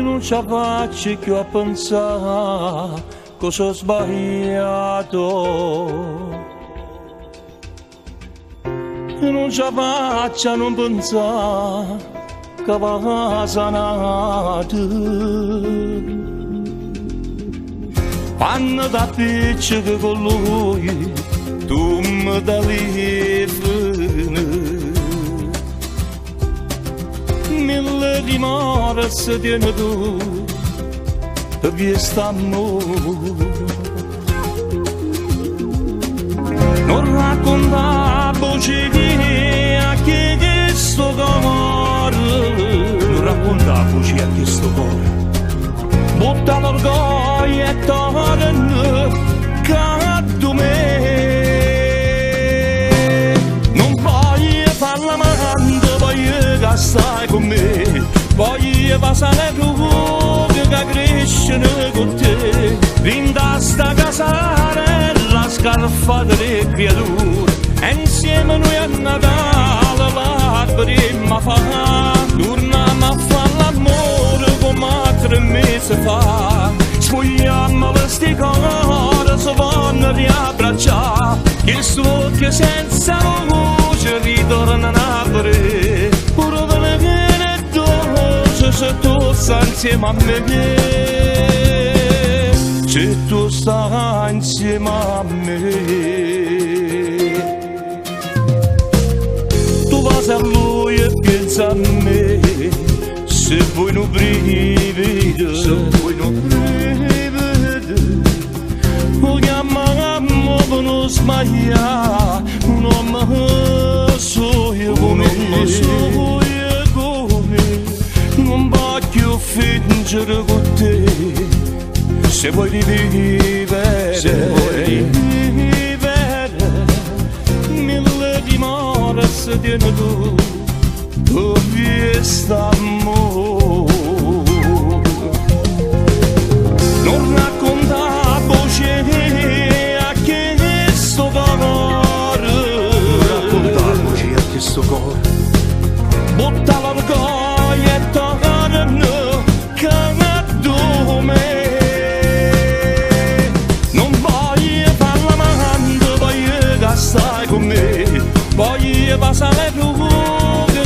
non ci faccio più a pensare cosa ho sbagliato, non ci faccio a non pensare che va sanato. Quando da piccolo con lui tu mi davi mille rimorse tieni tu e vi st'amore. Non racconta voce a chi sto cuore, non racconta voce a chi sto cuore, butta l'orgoglio e torna caddo me. Non voglio farla manda, voglio che stai con me, voglio passare tu che crescono con te. Vinta sta casarella scarfata di creature e insieme noi a Natale l'alberemmo a fare. Torniamo a fare l'amore come 3 mesi fa, spogliamo questi cuori, si vanno riabbracciare, che so che senza voce ritornano a aprire. Pure viene dolce se tu stai insieme a me, se tu stai insieme a me. Tu vai a lui e pensa a me, se vuoi non brivido, se vuoi non brivido, vogliamo per non sbagliare, un uomo so io come, non voglio fingere con te, se vuoi rivivere, mille rimorse tieni tu, dove sta amore. Non racconta voce a chi sto cuore, non racconta voce a chi sto cuore, butta l'orgoglio e torna caddo me. Non voglio farla manda, voglio che stai con me, voglio passare tu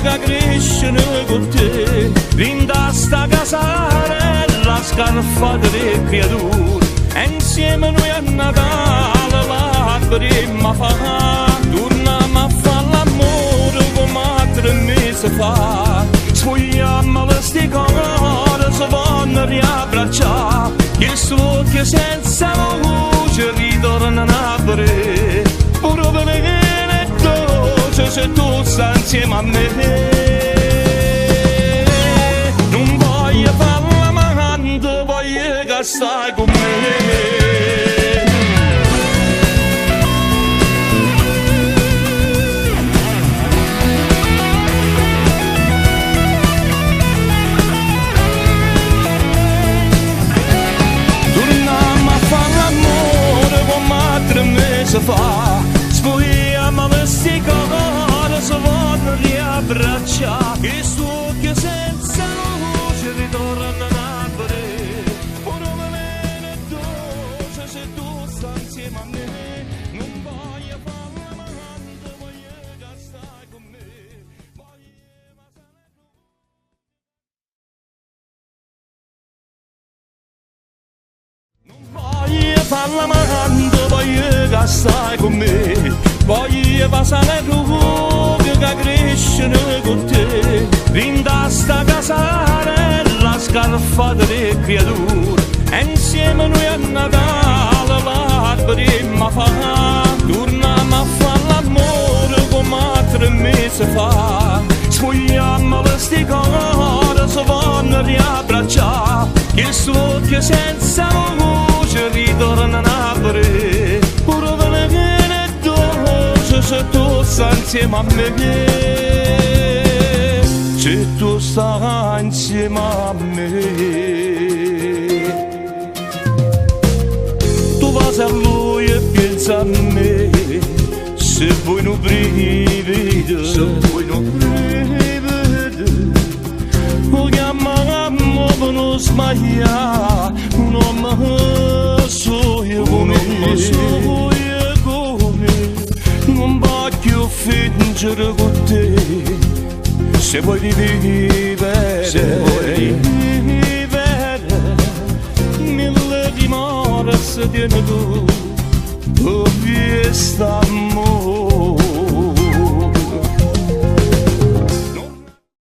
che crescono con te. Vinta sta casarella scarfata di creature e insieme noi a Natale l'alberemmo a fare. Torniamo a fare l'amore come 3 mesi fa, spogliamo questi cuori, si vanno riabbracciare, che so che senza voce ritornano a aprire. Pure viene dolce se tu stai insieme a me. Non voglio farla manda, voglio che stai con me. Torniamo a fare l'amore come 3 mesi fa, spogliamo questi cuori, si vanno riabbracciare, che so che senza voce ritornano a aprire. Pure viene dolce se tu stai insieme a me, non voglio farla manda, voglio che stai con me, non voglio farla manda, voglio che stai con me, voglio passare tu che crescono con te. Vinta sta casarella scarfata di creature e insieme noi a Natale l'alberemmo a fare. Torniamo a fare l'amore come 3 mesi fa, spogliamo questi cuori, si vanno riabbracciare, che so che senza voce ritornano a aprire. Pure viene dolce se tu stai insieme a me, se tu stai insieme a me. Tu vai a lui e pensa a me, se vuoi non brivido, se vuoi non brivido, vogliamo per non sbaglia un uomo solo come non voglio fingere con te se vuoi vivere mille dimore se tieni tu fiesta amore